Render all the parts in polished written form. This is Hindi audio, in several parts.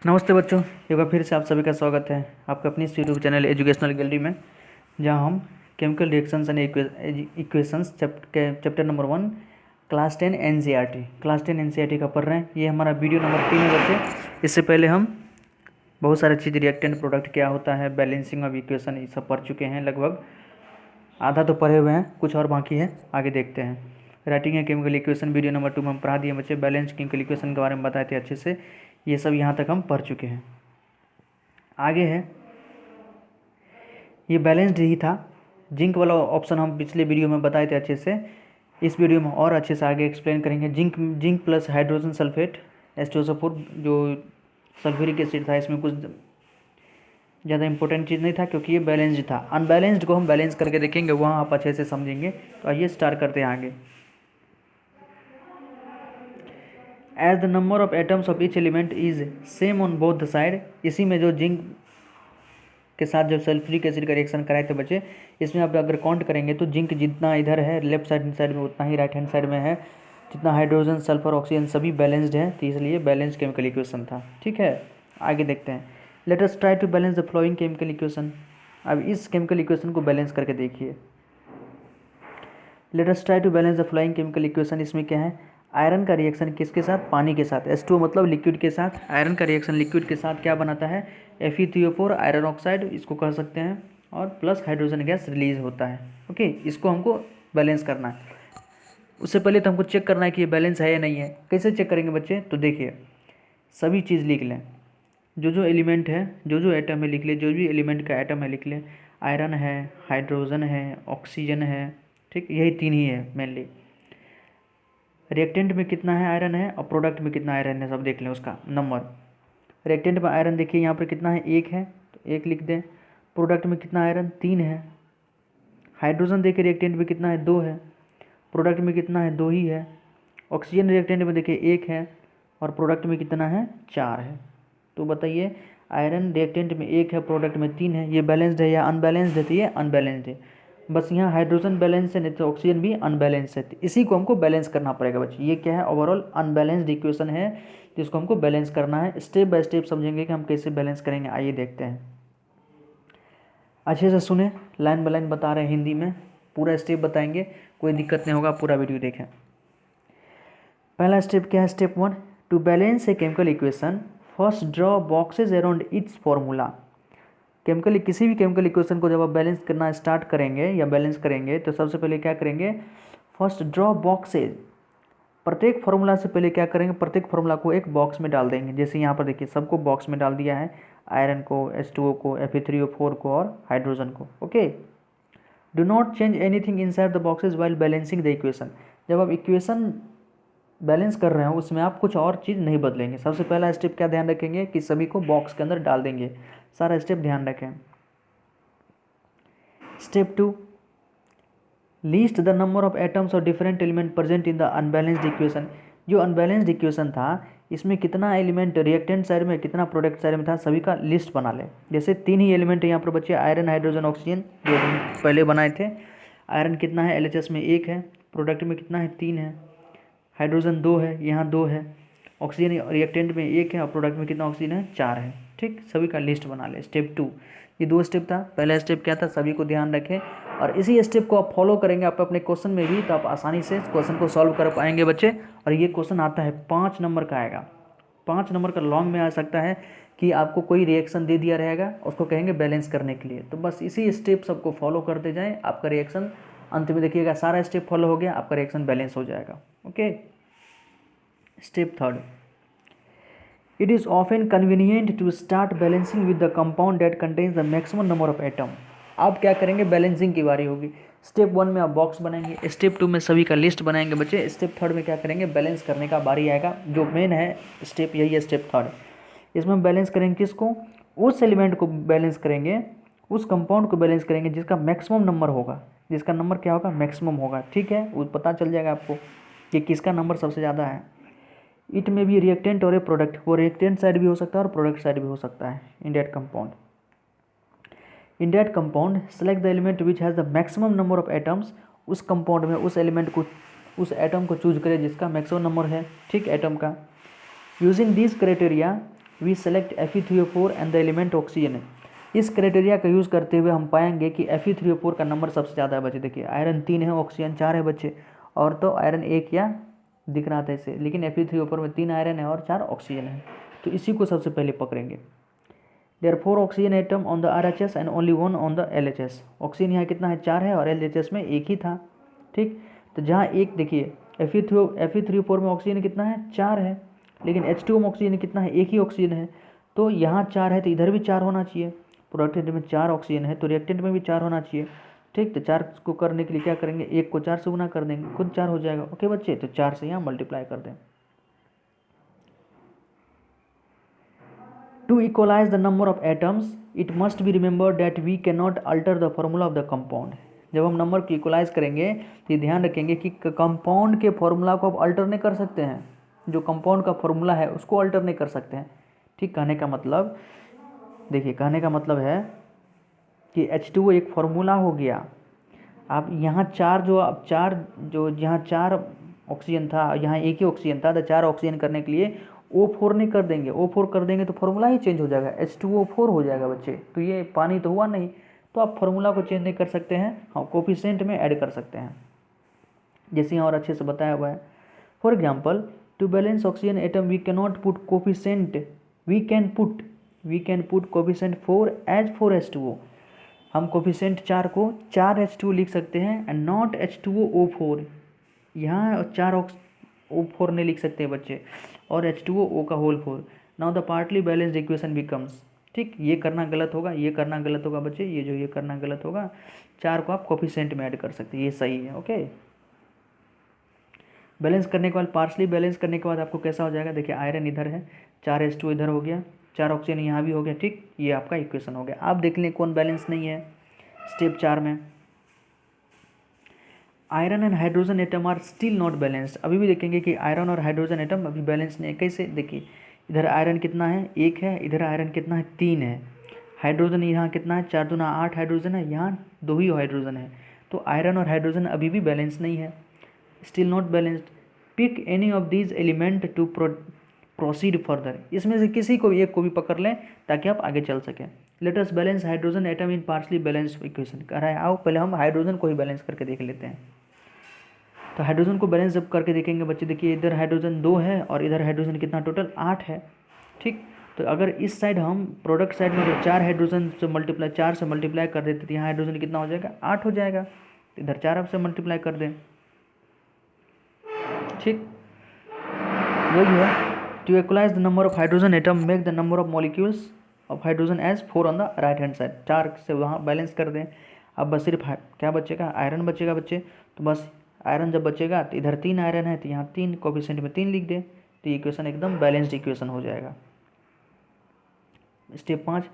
नमस्ते बच्चों, एक बार फिर से आप सभी का स्वागत है आपका अपनी इस यूट्यूब चैनल एजुकेशनल गैलरी में, जहां हम chemical reactions and equations chapter number 1 class 10 NCERT का पढ़ रहे हैं। ये हमारा वीडियो नंबर 3 है बच्चे। इससे पहले हम बहुत सारे चीज़ रिएक्टेंट प्रोडक्ट क्या होता है, बैलेंसिंग ऑफ इक्वेशन, ये सब पढ़ चुके हैं। लगभग आधा तो पढ़े हुए हैं, कुछ और बाकी है, आगे देखते हैं। राइटिंग है केमिकल इक्वेशन वीडियो नंबर 2 में हम पढ़ा दिए बच्चे। बैलेंस केमिकल इक्वेशन के बारे में बताए थे अच्छे से, ये सब यहाँ तक हम पढ़ चुके हैं। आगे है, ये बैलेंस्ड ही था। जिंक वाला ऑप्शन हम पिछले वीडियो में बताए थे अच्छे से। इस वीडियो में और अच्छे से आगे एक्सप्लेन करेंगे। Zinc plus hydrogen sulphate H2SO4 जो सल्फ्यूरिक एसिड था, इसमें कुछ ज़्यादा इंपॉर्टेंट चीज़ नहीं था क्योंकि ये बैलेंस्ड था। अनबैलेंस्ड को हम बैलेंस करके देखेंगे, वहाँ आप अच्छे से समझेंगे। तो आइए स्टार्ट करते हैं आगे। As the number of atoms of each element is same on both the side. इसी में जो जिंक के साथ जब सल्फ्यूरिक एसिड का रिएक्शन कराए थे बच्चे, इसमें आप अगर काउंट करेंगे तो जिंक जितना इधर है लेफ्ट साइड में उतना ही राइट हैंड साइड में है। जितना हाइड्रोजन, सल्फर, ऑक्सीजन सभी बैलेंस्ड है, तो इसलिए बैलेंस केमिकल इक्वेशन था। ठीक है, आगे देखते हैं। Let us try to balance the flowing chemical equation. अब इस केमिकल इक्वेशन को बैलेंस करके देखिए। Let us try to balance the flowing chemical equation. इसमें क्या है, आयरन का रिएक्शन किसके साथ, पानी के साथ। H2O मतलब लिक्विड के साथ, आयरन का रिएक्शन लिक्विड के साथ क्या बनाता है, Fe3O4 आयरन ऑक्साइड, इसको कह सकते हैं, और प्लस हाइड्रोजन गैस रिलीज होता है। ओके, इसको हमको बैलेंस करना है। उससे पहले तो हमको चेक करना है कि ये बैलेंस है या नहीं है। कैसे चेक करेंगे बच्चे, तो देखिए सभी चीज़ लिख लें, जो एलिमेंट है, जो एटम है लिख ले, जो भी एलिमेंट का एटम है लिख ले। आयरन है, हाइड्रोजन है, ऑक्सीजन है, ठीक, यही तीन ही है मेनली। रिएक्टेंट में कितना है, आयरन है, और प्रोडक्ट में कितना आयरन है, सब देख लें उसका नंबर। रिएक्टेंट में आयरन देखिए यहाँ पर कितना है, 1 है, तो 1 लिख दें। प्रोडक्ट में कितना आयरन, 3 है। हाइड्रोजन देखिए रिएक्टेंट में कितना है, 2 है। प्रोडक्ट में कितना है, 2 ही है। ऑक्सीजन रिएक्टेंट में देखिए 1 है, और प्रोडक्ट में कितना है, 4 है। तो बताइए, आयरन रिएक्टेंट में 1 है, प्रोडक्ट में 3 है, ये बैलेंस्ड है या अनबैलेंस्ड है, तो ये अनबैलेंस्ड है। बस यहाँ हाइड्रोजन बैलेंस है, नहीं तो ऑक्सीजन भी अनबैलेंस है, तो इसी को हमको बैलेंस करना पड़ेगा बच्चे। ये क्या है, ओवरऑल अनबैलेंस्ड इक्वेशन है, जिसको हमको बैलेंस करना है। स्टेप बाय स्टेप समझेंगे कि हम कैसे बैलेंस करेंगे। आइए देखते हैं, अच्छे से सुने, लाइन बाय लाइन बता रहे हैं हिंदी में, पूरा स्टेप बताएंगे, कोई दिक्कत नहीं होगा, पूरा वीडियो देखें। पहला स्टेप क्या है, step 1, to balance a chemical equation first draw boxes around its formula. किसी भी केमिकल इक्वेशन को जब आप बैलेंस करना स्टार्ट करेंगे या बैलेंस करेंगे, तो सबसे पहले क्या करेंगे, फर्स्ट ड्रॉ बॉक्सेज। प्रत्येक फार्मूला से पहले क्या करेंगे, प्रत्येक फार्मूला को एक बॉक्स में डाल देंगे। जैसे यहाँ पर देखिए सबको बॉक्स में डाल दिया है, आयरन को, H2O को, Fe3O4 को और हाइड्रोजन को। Okay, do not change anything inside the boxes while balancing the equation. जब आप इक्वेशन बैलेंस कर रहे हो उसमें आप कुछ और चीज़ नहीं बदलेंगे। सबसे पहला स्टेप क्या ध्यान रखेंगे कि सभी को बॉक्स के अंदर डाल देंगे। सारा स्टेप ध्यान रखें। Step 2, list the number of atoms और different element present in the unbalanced equation. जो अनबैलेंस्ड इक्वेशन था, इसमें कितना एलिमेंट रिएक्टेंट साइड में, कितना प्रोडक्ट साइड में था, सभी का लिस्ट बना ले। जैसे 3 ही एलिमेंट है यहाँ पर बच्चे, आयरन, हाइड्रोजन, ऑक्सीजन, जो हम पहले बनाए थे। आयरन कितना है, LHS में 1 है, प्रोडक्ट में कितना है, 3 है। हाइड्रोजन 2 है, यहाँ 2 है। ऑक्सीजन रिएक्टेंट में 1 है, और प्रोडक्ट में कितना ऑक्सीजन है, 4 है। ठीक, सभी का लिस्ट बना ले। स्टेप 2, ये 2 स्टेप था। पहला स्टेप क्या था, सभी को ध्यान रखें, और इसी स्टेप को आप फॉलो करेंगे आप अपने क्वेश्चन में भी, तो आप आसानी से क्वेश्चन को सॉल्व कर पाएंगे बच्चे। और ये क्वेश्चन आता है 5 नंबर का आएगा, 5 नंबर का लॉन्ग में आ सकता है कि आपको कोई रिएक्शन दे दिया रहेगा, उसको कहेंगे बैलेंस करने के लिए। तो बस इसी स्टेप सबको फॉलो करते जाएं, आपका रिएक्शन अंत में देखिएगा सारा स्टेप फॉलो हो गया, आपका रिएक्शन बैलेंस हो जाएगा। Okay, step 3, it is often convenient to start balancing with the compound that contains the maximum number of atom। आप क्या करेंगे, बैलेंसिंग की बारी होगी। स्टेप 1 में आप बॉक्स बनाएंगे, स्टेप 2 में सभी का लिस्ट बनाएंगे बच्चे, स्टेप 3 में क्या करेंगे, बैलेंस करने का बारी आएगा। जो मेन है स्टेप यही है, स्टेप 3। इसमें हम बैलेंस करेंगे किसको, उस एलिमेंट को बैलेंस करेंगे, उस कंपाउंड को बैलेंस करेंगे जिसका मैक्सिमम नंबर होगा, जिसका नंबर क्या होगा, मैक्सिमम होगा। ठीक है, वो पता चल जाएगा आपको कि किसका नंबर सबसे ज़्यादा है। इट में भी रिएक्टेंट और ए प्रोडक्ट, वो रिएक्टेंट साइड भी हो सकता है और प्रोडक्ट साइड भी हो सकता है। In that compound select the element which has the maximum number of atoms. उस कंपाउंड में उस एलिमेंट को, उस एटम को चूज करें जिसका मैक्सिमम नंबर है, ठीक, एटम का। Using this criteria we select Fe3O4 and the element oxygen. इस क्राइटेरिया का यूज़ करते हुए हम पाएंगे कि Fe3O4 का नंबर सबसे ज़्यादा है बच्चे। देखिए आयरन 3 है, ऑक्सीजन 4 है बच्चे, और तो आयरन 1 या दिख रहा था इसे, लेकिन Fe3O4 में 3 आयरन है और 4 ऑक्सीजन है, तो इसी को सबसे पहले पकड़ेंगे। There 4 oxygen atom on the RHS and only 1 on the LHS। Oxygen यहाँ कितना है, 4 है, और LHS में 1 ही था। ठीक, तो जहाँ एक देखिए Fe3O4 में ऑक्सीजन कितना है, 4 है, लेकिन H2O में ऑक्सीजन कितना है, 1 ही ऑक्सीजन है। तो यहाँ 4 है तो इधर भी 4 होना चाहिए। प्रोडक्टेंट में 4 ऑक्सीजन है तो रिएक्टेंट में भी 4 होना चाहिए। ठीक, तो 4 को करने के लिए क्या करेंगे, 1 को 4 से गुना कर देंगे, खुद 4 हो जाएगा। ओके बच्चे, तो 4 से यहाँ मल्टीप्लाई कर दें। To equalize the number of atoms, it must be remembered that we cannot alter the formula of the compound। जब हम नंबर को इक्वलाइज करेंगे तो ध्यान रखेंगे कि कंपाउंड के फॉर्मूला को आप अल्टर नहीं कर सकते हैं, जो कंपाउंड का फॉर्मूला है उसको अल्टर नहीं कर सकते हैं। ठीक, कहने का मतलब देखिए, कहने का मतलब है कि H2O एक फार्मूला हो गया। आप यहाँ यहाँ 4 ऑक्सीजन था, यहाँ 1 ही ऑक्सीजन था, तो 4 ऑक्सीजन करने के लिए O4 नहीं कर देंगे, O4 कर देंगे तो फार्मूला ही चेंज हो जाएगा, H2O4 हो जाएगा बच्चे। तो ये पानी तो हुआ नहीं, तो आप फार्मूला को चेंज नहीं कर सकते हैं, हाँ कोफिशिएंट में ऐड कर सकते हैं, जैसे यहाँ और अच्छे से बताया हुआ है। For example, to balance oxygen atom we cannot put coefficient, we can put coefficient 4 as 4H2O। हम कोफिशिएंट 4 को 4H2O लिख सकते हैं एंड नॉट H2O4। यहाँ 4 O4 नहीं लिख सकते बच्चे, और H2O का whole 4। Now the partly balanced equation becomes. ठीक, ये करना गलत होगा, ये करना गलत होगा बच्चे, ये करना गलत होगा। 4 को आप कोफिशिएंट में ऐड कर सकते हैं, ये सही है। ओके, बैलेंस करने के बाद, पार्शली बैलेंस करने के बाद आपको कैसा हो जाएगा, देखिए आयरन इधर है, 4H2 इधर हो गया, 4 ऑक्सीजन यहाँ भी हो गया। ठीक, ये आपका इक्वेशन हो गया। आप देख लें कौन बैलेंस नहीं है स्टेप 4 में। Iron and hydrogen atom are still not balanced. अभी भी देखेंगे कि आयरन और हाइड्रोजन एटम अभी बैलेंस नहीं है। कैसे, देखिए इधर आयरन कितना है, 1 है, इधर आयरन कितना है, 3 है। हाइड्रोजन यहाँ कितना है, 4 दूना 8 हाइड्रोजन है, यहाँ 2 ही हाइड्रोजन है। तो आयरन और हाइड्रोजन अभी भी बैलेंस नहीं है, still not balanced. Pick any of these element to proceed further. इसमें से किसी को भी एक को भी पकड़ लें ताकि आप आगे चल सकें। Let us balance hydrogen atom in partially balanced equation. कह रहा है आओ पहले हम हाइड्रोजन को ही बैलेंस करके देख लेते हैं। तो हाइड्रोजन को बैलेंस जब करके देखेंगे बच्चे, देखिए इधर हाइड्रोजन 2 है और इधर हाइड्रोजन कितना, टोटल 8 है। ठीक, तो अगर इस साइड हम प्रोडक्ट साइड में 4 हाइड्रोजन से मल्टीप्लाई 4 से मल्टीप्लाई कर देते तो यहाँ हाइड्रोजन कितना हो जाएगा, 8 हो जाएगा। इधर 4 अब से मल्टीप्लाई कर दें। ठीक, वही है। To equalise the number of hydrogen atom, make the number of molecules of hydrogen as 4 on the right hand side. 4 से वहाँ बैलेंस कर दें। अब बस सिर्फ क्या बचेगा, आयरन बचेगा बच्चे। तो बस आयरन जब बचेगा तो इधर 3 आयरन है तो यहाँ 3 कोफिशिएंट में 3 लिख दें, तो इक्वेशन एकदम बैलेंस्ड इक्वेशन हो जाएगा। Step 5,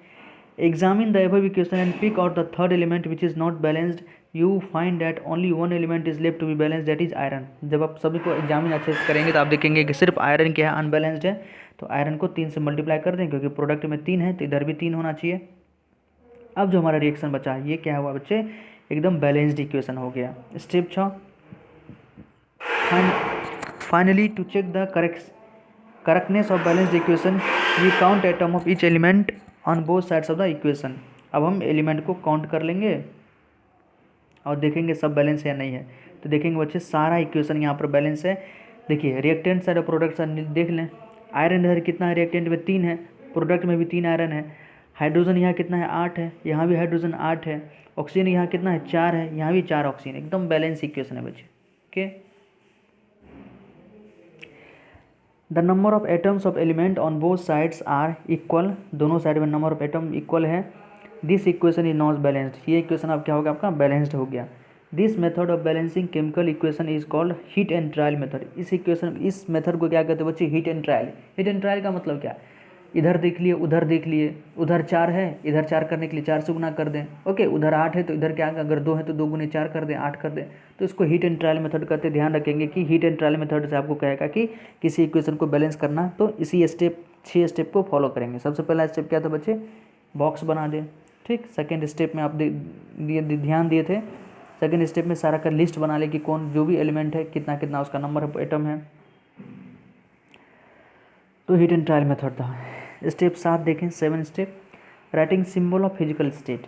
examine the above equation and pick out the third element which is not balanced. You find that only 1 element is left to be balanced, that is iron. जब आप सभी को एग्जामिन अच्छे से करेंगे तो आप देखेंगे कि सिर्फ आयरन क्या है, अनबैलेंस्ड है। तो आयरन को 3 से मल्टीप्लाई कर दें, क्योंकि प्रोडक्ट में 3 है तो इधर भी 3 होना चाहिए। अब जो हमारा रिएक्शन बचा है ये क्या हुआ बच्चे, एकदम बैलेंस्ड इक्वेशन हो गया। Step 6, finally to check the correctness of balanced equation we count atom of each element on both sides of the equation. अब हम एलिमेंट को काउंट कर लेंगे और देखेंगे सब बैलेंस है या नहीं है। तो देखेंगे बच्चे सारा इक्वेशन यहाँ पर बैलेंस है। देखिए रिएक्टेंट साइड और प्रोडक्ट साइड देख लें। आयरन इधर कितना है, रिएक्टेंट में 3 है, प्रोडक्ट में भी 3 आयरन है। हाइड्रोजन यहाँ कितना है, 8 है, यहाँ भी हाइड्रोजन 8 है। ऑक्सीजन यहाँ कितना है, 4 है, यहाँ भी 4 ऑक्सीजन। एकदम बैलेंस इक्वेशन है बच्चे। Okay, the number of atoms of element on both sides are equal. दोनों साइड में नंबर ऑफ एटम इक्वल है। This equation is not balanced. ये इक्वेशन अब क्या होगा, आपका बैलेंस्ड हो गया। This method of balancing chemical equation is called hit and trial method. इस मेथड को क्या कहते हैं बच्चे, hit and trial. Hit and trial का मतलब क्या, इधर देख लिए, उधर देख लिए, उधर 4 है, इधर 4 करने के लिए 4 से गुना कर दें। ओके, उधर 8 है तो इधर क्या, अगर 2 है तो 2 गुने 4 कर दें, 8 कर दें। तो इसको हीट एंड ट्रायल मेथड कहते हैं। ध्यान रखेंगे कि हीट एंड ट्रायल मेथड से आपको कहेगा कि किसी इक्वेशन को बैलेंस करना, तो इसी 6 स्टेप को फॉलो करेंगे। सबसे पहला स्टेप क्या था बच्चे, बॉक्स बना दें। ठीक, सेकेंड स्टेप में आप ध्यान दिए थे, सेकेंड स्टेप में सारा का लिस्ट बना ले कि कौन जो भी एलिमेंट है कितना कितना उसका नंबर ऑफ एटम है। तो हीट एंड ट्रायल मेथड था। स्टेप 7 देखें, 7 step. Writing symbol of physical state,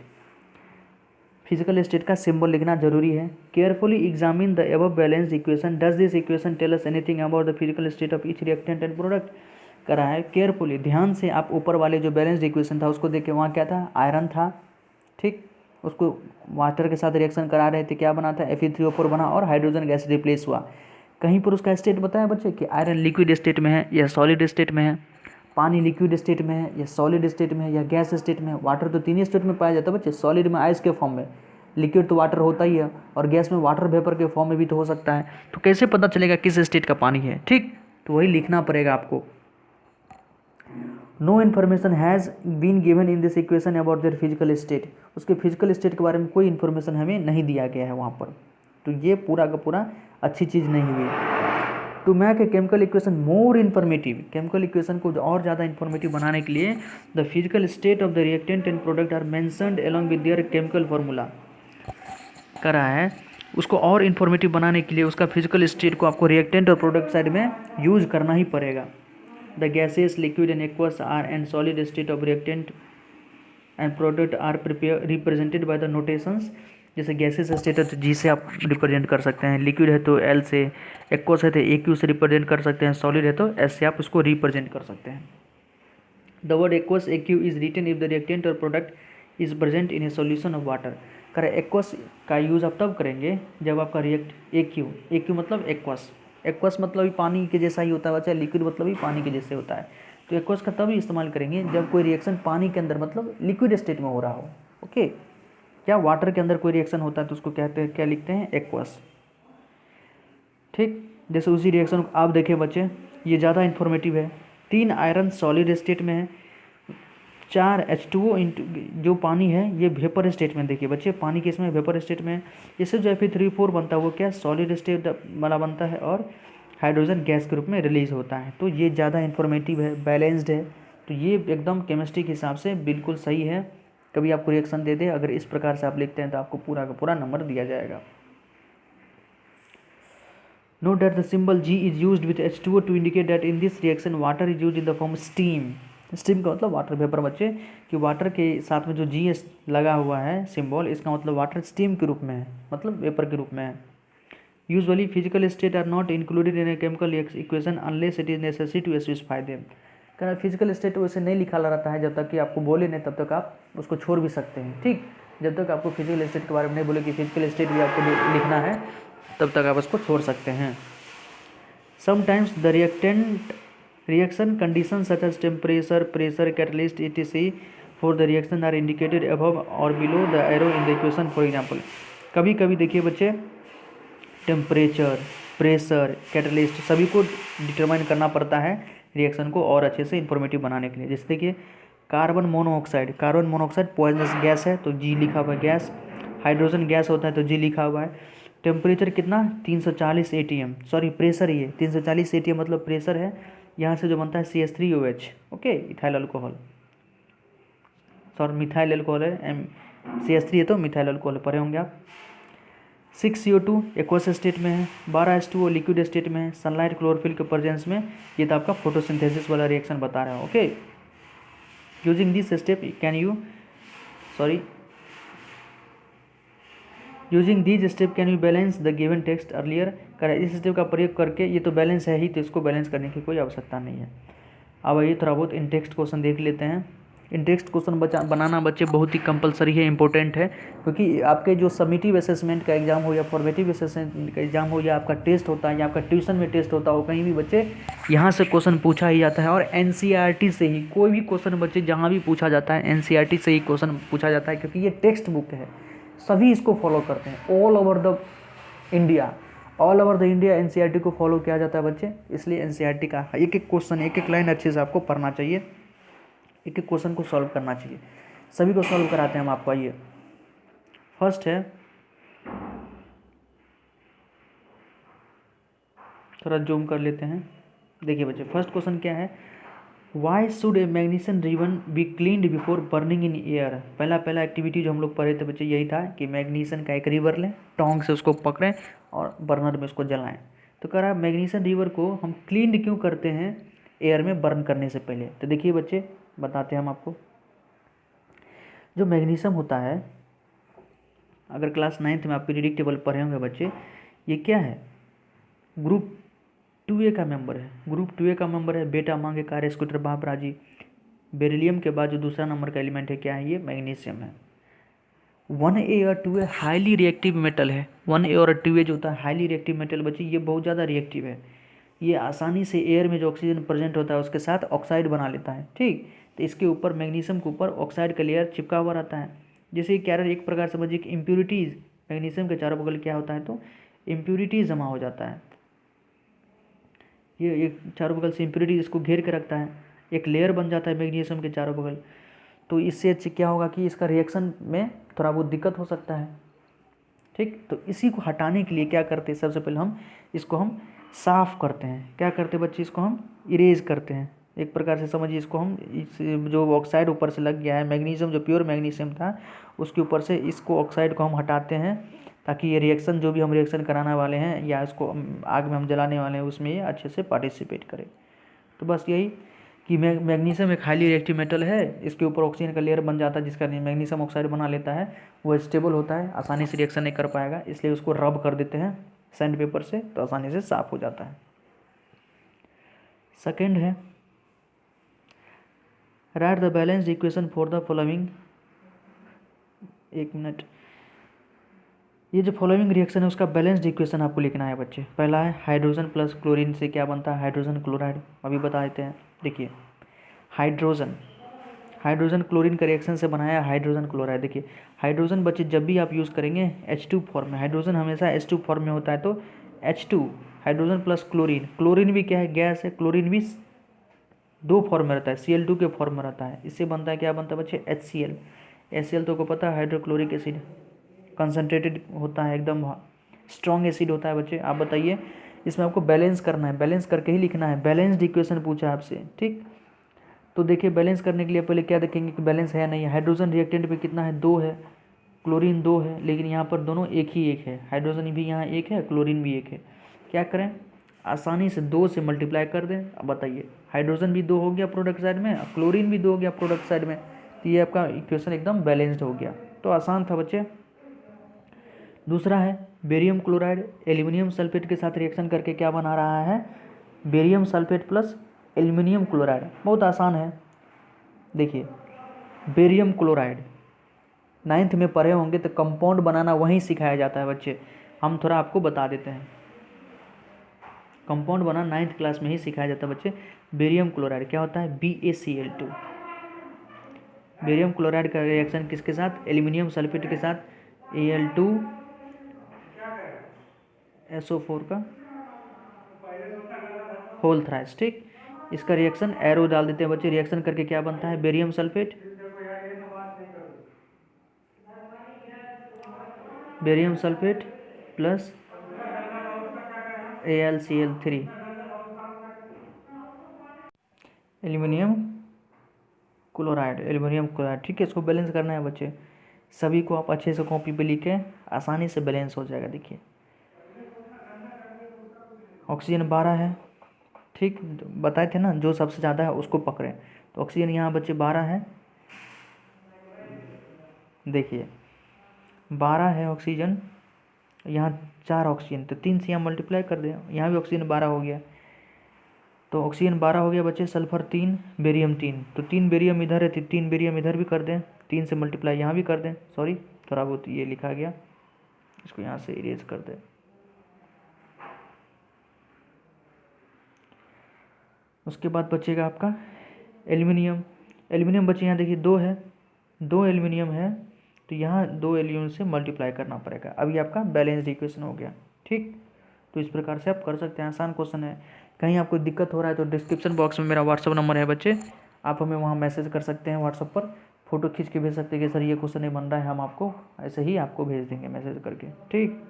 physical state का सिंबल लिखना जरूरी है। Carefully examine the above balanced equation, does this equation tell us anything about the physical state of each reactant and product. करा है केयरफुली, ध्यान से आप ऊपर वाले जो बैलेंस्ड इक्वेशन था उसको देखें, वहाँ क्या था, आयरन था, ठीक, उसको वाटर के साथ रिएक्शन करा रहे थे, क्या बना था, Fe3O4 बना और हाइड्रोजन गैस रिप्लेस हुआ। कहीं पर उसका स्टेट बताया बच्चे कि आयरन लिक्विड स्टेट में है या सॉलिड स्टेट में है, पानी लिक्विड स्टेट में है या सॉलिड स्टेट में है या गैस स्टेट में है। वाटर तो 3 स्टेट में पाया जाता है बच्चे, सॉलिड में आइस के फॉर्म में, लिक्विड तो वाटर होता ही है, और गैस में वाटर वेपर के फॉर्म में भी तो हो सकता है। तो कैसे पता चलेगा किस स्टेट का पानी है, ठीक, तो वही लिखना पड़ेगा आपको। No information has been given in this equation about their physical state, उसके फिजिकल स्टेट के बारे में कोई इन्फॉर्मेशन हमें नहीं दिया गया है वहाँ पर, तो ये पूरा का पूरा अच्छी चीज़ नहीं हुई। To make a chemical equation more informative, chemical equation को और ज़्यादा इन्फॉर्मेटिव बनाने के लिए the physical state of the reactant and product are mentioned along with their chemical formula. करा है उसको और इन्फॉर्मेटिव बनाने के लिए उसका फिजिकल स्टेट को आपको रिएक्टेंट और प्रोडक्ट साइड में यूज करना ही पड़ेगा। The gases, liquid and aqueous are and solid state of reactant and product are represented by the notations. जैसे गैसेस स्टेट है तो जी से आप रिप्रेजेंट कर सकते हैं, लिक्विड है तो एल से, एक्वस है तो AQ से रिप्रेजेंट कर सकते हैं, सॉलिड है तो S से आप उसको रिप्रेजेंट कर सकते हैं। The word aqueous AQ is written if the reactant और product is present in a solution of water. करें एक्वस का यूज़ आप तब करेंगे जब आपका AQ मतलब एक्वस, एक्वस मतलब भी पानी के जैसा ही होता है बच्चा, लिक्विड मतलब भी पानी के जैसे होता है। तो एक्वस का तभी इस्तेमाल करेंगे जब कोई रिएक्शन पानी के अंदर मतलब लिक्विड स्टेट में हो रहा हो। ओके, क्या वाटर के अंदर कोई रिएक्शन होता है तो उसको कहते हैं, क्या लिखते हैं, एक्वस, ठीक। जैसे उसी रिएक्शन को आप देखें बच्चे, ये ज़्यादा इन्फॉर्मेटिव है। 3 आयरन सॉलिड स्टेट में है, 4 H2O जो पानी है ये वेपर स्टेट में, देखिए बच्चे पानी के इसमें वेपर स्टेट में है। इससे जो Fe3O4 बनता है वो क्या सॉलिड स्टेट वाला बनता है और हाइड्रोजन गैस के रूप में रिलीज होता है। तो ये ज़्यादा इन्फॉर्मेटिव है, बैलेंस्ड है, तो ये एकदम केमिस्ट्री के हिसाब से बिल्कुल सही है। कभी आपको रिएक्शन दे दे, अगर इस प्रकार से आप लिखते हैं तो आपको पूरा का पूरा नंबर दिया जाएगा। Note that the symbol G is used with H2O to indicate that in this reaction water is used in the form steam. Steam का मतलब वाटर वेपर बच्चे, कि वाटर के साथ में जो GS लगा हुआ है सिंबल, इसका मतलब वाटर स्टीम के रूप में है, मतलब वेपर के रूप में है। Usually physical state are not included in a chemical equation unless it is necessary to specify them. कहना फिजिकल स्टेट वैसे नहीं लिखा रहता है, जब तक कि आपको बोले नहीं तब तक आप उसको छोड़ भी सकते हैं, ठीक। जब तक आपको फिजिकल स्टेट के बारे में नहीं बोले कि फिजिकल स्टेट भी आपको लिखना है, तब तक आप उसको छोड़ सकते हैं। Sometimes the reaction condition such as temperature, pressure, catalyst etc for the reaction are indicated above और below the arrow in the equation. For example, कभी कभी देखिए बच्चे टेम्परेचर, प्रेशर, कैटलिस्ट सभी को डिटरमाइन करना पड़ता है रिएक्शन को और अच्छे से इंफॉर्मेटिव बनाने के लिए। जैसे देखिए कार्बन मोनोऑक्साइड पॉइजनस गैस है तो G लिखा हुआ है गैस, हाइड्रोजन गैस होता है तो G लिखा हुआ है। टेम्परेचर कितना 340 ATM, सॉरी प्रेशर ये 340 ATM मतलब प्रेशर है। यहाँ से जो बनता है CH3OH, okay, ethyl alcohol, sorry methyl alcohol है, CH3 है तो मिथाइल अल्कोहल पढ़े होंगे आप। 6 CO2 एक्वस स्टेट में है, 12 H2O लिक्विड स्टेट में है, सनलाइट क्लोरोफिल के प्रेजेंस में। ये तो आपका फोटोसिंथेसिस वाला रिएक्शन बता रहा है, okay. Using this step can you using these step can you balance the given text earlier. करें इस स्टेप का प्रयोग करके, ये तो बैलेंस है ही तो इसको बैलेंस करने की कोई आवश्यकता नहीं है। अब आइए थोड़ा बहुत इन टेक्स्ट क्वेश्चन देख लेते हैं। इन टेक्स्ट क्वेश्चन बनाना बच्चे बहुत ही कंपलसरी है, इंपॉर्टेंट है, क्योंकि आपके जो सबमिटिव असेसमेंट का एग्जाम हो या फॉर्मेटिव असेसमेंट का एग्जाम हो या आपका टेस्ट होता है या आपका ट्यूशन में टेस्ट होता हो, कहीं भी बच्चे यहाँ से क्वेश्चन पूछा ही जाता है। और NCERT से ही कोई भी क्वेश्चन बच्चे जहाँ भी पूछा जाता है NCERT से ही क्वेश्चन पूछा जाता है, क्योंकि ये टेक्स्ट बुक है, सभी इसको फॉलो करते हैं। All over the India NCERT को फॉलो किया जाता है बच्चे, इसलिए NCERT का एक एक क्वेश्चन, एक एक लाइन अच्छे से आपको पढ़ना चाहिए, एक एक क्वेश्चन को सॉल्व करना चाहिए। सभी को सॉल्व कराते हैं हम आपको। आइए फर्स्ट है, थोड़ा जूम कर लेते हैं। देखिए बच्चे फर्स्ट क्वेश्चन क्या है, why should a magnesium ribbon be cleaned before burning in air. पहला एक्टिविटी जो हम लोग पढ़े थे बच्चे यही था कि मैग्नीशियन का एक रिवर लें, टोंग से उसको पकड़ें और बर्नर में उसको जलाएं। तो कह रहा है मैग्नीशियन रिवर को हम क्लीन्ड क्यों करते हैं एयर में बर्न करने से पहले। तो देखिए बच्चे बताते हैं हम आपको। जो मैग्नीशियम होता है, अगर क्लास 9th में आप पीरियडिक टेबल पढ़े होंगे बच्चे, ये क्या है, ग्रुप 2A का मेंबर है। ग्रुप 2A का मेंबर है, बेटा मांगे कार्य स्कूटर बाप राजी। बेरिलियम के बाद जो दूसरा नंबर का एलिमेंट है क्या है, ये मैग्नीशियम है। 1A और 2A हाईली रिएक्टिव मेटल है। 1A और 2A जो होता है हाईली रिएक्टिव मेटल बच्चे, ये बहुत ज़्यादा रिएक्टिव है। ये आसानी से एयर में जो ऑक्सीजन प्रेजेंट होता है उसके साथ ऑक्साइड बना लेता है, ठीक। तो इसके ऊपर मैग्नीशियम के ऊपर ऑक्साइड का लेयर चिपका हुआ रहता है। जैसे कैरियर एक प्रकार समझिए कि इम्प्यूरिटीज़, मैग्नीशियम के चारों बगल क्या होता है, तो इम्प्यूरिटीज़ जमा हो जाता है। ये एक चारों बगल से इम्प्यूरिटीज इसको घेर के रखता है, एक लेयर बन जाता है मैग्नीशियम के चारों बगल। तो इससे क्या होगा कि इसका रिएक्शन में थोड़ा बहुत दिक्कत हो सकता है, ठीक। तो इसी को हटाने के लिए क्या करते हैं, सबसे पहले हम इसको हम साफ़ करते हैं। क्या करते हैं बच्चे, इसको हम इरेज करते हैं। एक प्रकार से समझिए इसको हम, इस जो ऑक्साइड ऊपर से लग गया है, मैग्नीशियम जो प्योर मैग्नीशियम था उसके ऊपर से इसको ऑक्साइड को हम हटाते हैं, ताकि ये रिएक्शन जो भी हम रिएक्शन कराने वाले हैं या इसको आग में हम जलाने वाले हैं उसमें ये अच्छे से पार्टिसिपेट करे। तो बस यही कि मैग्नीशियम एक हाईली रिएक्टिव मेटल है, इसके ऊपर ऑक्सीजन का लेयर बन जाता है जिसका मैग्नीशियम ऑक्साइड बना लेता है। वो स्टेबल होता है, आसानी से रिएक्शन नहीं कर पाएगा, इसलिए उसको रब कर देते हैं सैंड पेपर से, तो आसानी से साफ हो जाता है। सेकेंड है, right the balanced equation for the following. एक मिनट, ये जो फॉलोइंग रिएक्शन है उसका बैलेंस्ड इक्वेशन आपको लिखना है बच्चे। पहला है हाइड्रोजन प्लस क्लोरीन से क्या बनता है, हाइड्रोजन क्लोराइड। अभी बता देते हैं, देखिए हाइड्रोजन, हाइड्रोजन क्लोरीन का रिएक्शन से बनाया हाइड्रोजन क्लोराइड। देखिए हाइड्रोजन बच्चे जब भी आप यूज़ करेंगे H2 फॉर्म में, हाइड्रोजन हमेशा H2 फॉर्म में होता है, तो H2 hydrogen plus chlorine, chlorine भी क्या है, गैस है, क्लोरीन भी 2 फॉर्म में रहता है, Cl2 के फॉर्म में रहता है। इससे बनता है क्या, बनता है बच्चे HCl। HCl तो को पता है हाइड्रोक्लोरिक एसिड, कंसनट्रेटेड होता है, एकदम स्ट्रॉन्ग एसिड होता है बच्चे। आप बताइए, इसमें आपको बैलेंस करना है, बैलेंस करके ही लिखना है। बैलेंस्ड इक्वेशन पूछा आपसे, ठीक। तो देखिए बैलेंस करने के लिए पहले क्या देखेंगे कि बैलेंस है या नहीं है। हाइड्रोजन रिएक्टेंट पे कितना है, 2 है, क्लोरीन 2 है, लेकिन यहाँ पर दोनों एक ही एक है, हाइड्रोजन भी यहाँ एक है, क्लोरीन भी एक है। क्या करें, आसानी से 2 से मल्टीप्लाई कर दें। अब बताइए, हाइड्रोजन भी 2 हो गया प्रोडक्ट साइड में, क्लोरीन भी 2 हो गया प्रोडक्ट साइड में, तो ये आपका इक्वेशन एकदम बैलेंस्ड हो गया। तो आसान था बच्चे। दूसरा है बेरियम क्लोराइड एल्यूमिनियम सल्फेट के साथ रिएक्शन करके क्या बना रहा है, barium sulphate plus aluminium chloride. बहुत आसान है, देखिए बेरियम क्लोराइड 9th में पढ़े होंगे, तो कंपाउंड बनाना वहीं सिखाया जाता है बच्चे। हम थोड़ा आपको बता देते हैं, कंपाउंड बनाना 9th क्लास में ही सिखाया जाता है बच्चे। बेरियम क्लोराइड क्या होता है, BaCl2। बेरियम क्लोराइड का रिएक्शन किसके साथ, एल्यूमिनियम सल्फेट के साथ, Al2SO4 का होल थ्राइस, ठीक। इसका रिएक्शन एरो डाल देते हैं बच्चे, रिएक्शन करके क्या बनता है, barium sulphate, barium sulphate plus AlCl3 aluminium chloride, aluminium chloride, ठीक है। इसको बैलेंस करना है बच्चे, सभी को आप अच्छे से कॉपी पे लिखें, आसानी से बैलेंस हो जाएगा। देखिए ऑक्सीजन 12 है, ठीक, बताए थे ना जो सबसे ज़्यादा है उसको पकड़ें। तो ऑक्सीजन यहाँ बच्चे 12 है, देखिए 12 है ऑक्सीजन, यहाँ 4 ऑक्सीजन, तो 3 से यहाँ मल्टीप्लाई कर दें, यहाँ भी ऑक्सीजन 12 हो गया। तो ऑक्सीजन 12 हो गया बच्चे, सल्फर 3, बेरियम 3, तो 3 बेरियम इधर है, 3 बेरियम इधर भी कर दें, 3 से मल्टीप्लाई यहाँ भी कर दें। सॉरी थोड़ा बहुत ये लिखा गया, इसको यहाँ से इरेज कर दें। उसके बाद बचेगा आपका एल्यूमिनियम। एल्यूमिनियम बचे यहाँ देखिए 2 है, 2 एल्यूमिनियम है, तो यहाँ 2 एल्यूमिनियम से मल्टीप्लाई करना पड़ेगा। अभी आपका बैलेंस्ड इक्वेशन हो गया, ठीक। तो इस प्रकार से आप कर सकते हैं, आसान क्वेश्चन है। कहीं आपको दिक्कत हो रहा है तो डिस्क्रिप्शन बॉक्स में मेरा व्हाट्सअप नंबर है बच्चे, आप हमें वहाँ मैसेज कर सकते हैं, व्हाट्सअप पर फोटो खींच के भेज सकते हैं कि सर ये क्वेश्चन नहीं बन रहा है, हम आपको ऐसे ही आपको भेज देंगे मैसेज करके, ठीक।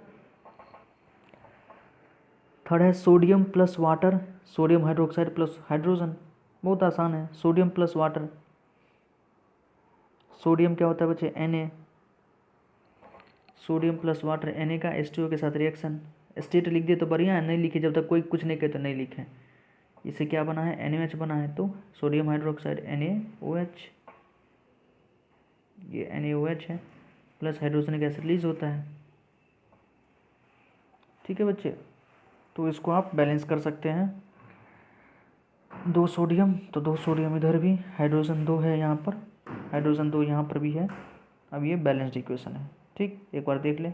थर्ड है sodium plus water, sodium hydroxide plus hydrogen. बहुत आसान है, सोडियम प्लस वाटर, सोडियम क्या होता है बच्चे, Na, sodium plus water Na का H2O के साथ रिएक्शन। स्टेट लिख दिए तो बढ़िया है, नहीं लिखे जब तक कोई कुछ नहीं कहे तो नहीं लिखें, इससे क्या बना है, NaOH बना है, तो सोडियम हाइड्रोक्साइड NaOH, ये NaOH है, प्लस हाइड्रोजन गैस रिलीज होता है। ठीक है बच्चे, तो इसको आप बैलेंस कर सकते हैं। 2 सोडियम, तो 2 सोडियम इधर भी, हाइड्रोजन 2 है यहाँ पर, हाइड्रोजन 2 यहाँ पर भी है। अब ये बैलेंस्ड इक्वेशन है। ठीक, एक बार देख लें।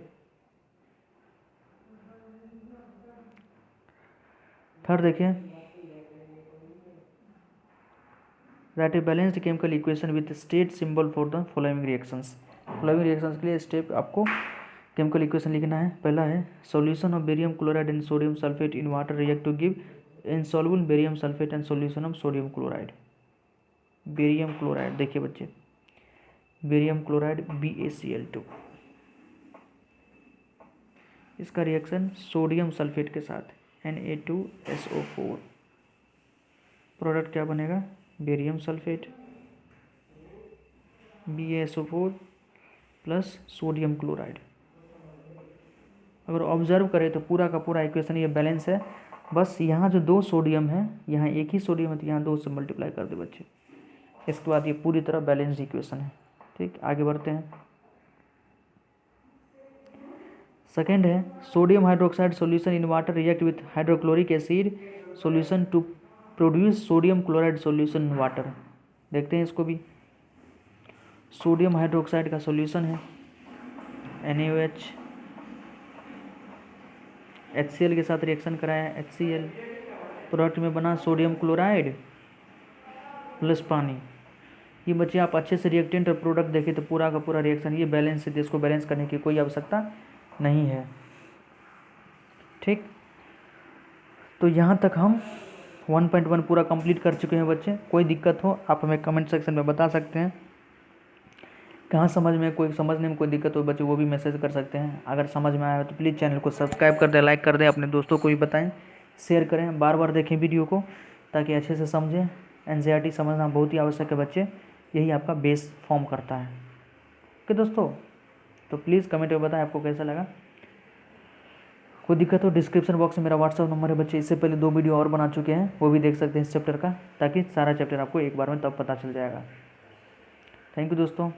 थर्ड देखिए, right a balanced chemical equation with state symbol for the following reactions. Following reactions के लिए स्टेप आपको केमिकल इक्वेशन लिखना है। पहला है solution of barium chloride and sodium sulphate in water react to give insoluble barium sulphate and solution of sodium chloride. Barium chloride देखिए बच्चे, बेरियम क्लोराइड BaCl2, इसका रिएक्शन सोडियम सल्फेट के साथ Na2SO4, प्रोडक्ट क्या बनेगा, barium sulphate BaSO4 plus sodium chloride. अगर ऑब्जर्व करें तो पूरा का पूरा इक्वेशन ये बैलेंस है। बस यहाँ जो 2 सोडियम है, यहाँ एक ही सोडियम है, तो यहाँ 2 से मल्टीप्लाई कर दे बच्चे। इसके बाद ये पूरी तरह बैलेंस्ड इक्वेशन है। ठीक, आगे बढ़ते हैं। सेकेंड है sodium hydroxide solution in water react with hydrochloric acid solution to produce sodium chloride solution in water. देखते हैं इसको भी। सोडियम हाइड्रोक्साइड का सॉल्यूशन है NaOH, HCl के साथ रिएक्शन कराया HCl, प्रोडक्ट में बना सोडियम क्लोराइड प्लस पानी। ये बच्चे आप अच्छे से रिएक्टेंट और प्रोडक्ट देखें तो पूरा का पूरा रिएक्शन ये बैलेंस है, इसको बैलेंस करने की कोई आवश्यकता नहीं है। ठीक, तो यहाँ तक हम 1.1 पूरा कंप्लीट कर चुके हैं बच्चे। कोई दिक्कत हो आप हमें कमेंट सेक्शन में बता सकते हैं। कहाँ समझने में कोई दिक्कत हो बच्चे, वो भी मैसेज कर सकते हैं। अगर समझ में आया हो तो प्लीज़ चैनल को सब्सक्राइब कर दें, लाइक कर दें, अपने दोस्तों को भी बताएं, शेयर करें, बार बार देखें वीडियो को ताकि अच्छे से समझें। NCERT समझना बहुत ही आवश्यक है बच्चे, यही आपका बेस फॉर्म करता है। ओके दोस्तों, तो प्लीज़ कमेंट में बताएं आपको कैसा लगा। कोई दिक्कत हो डिस्क्रिप्शन बॉक्स में मेरा व्हाट्सअप नंबर है बच्चे। इससे पहले 2 वीडियो और बना चुके हैं, वो भी देख सकते हैं इस चैप्टर का, ताकि सारा चैप्टर आपको एक बार में तब पता चल जाएगा। थैंक यू दोस्तों।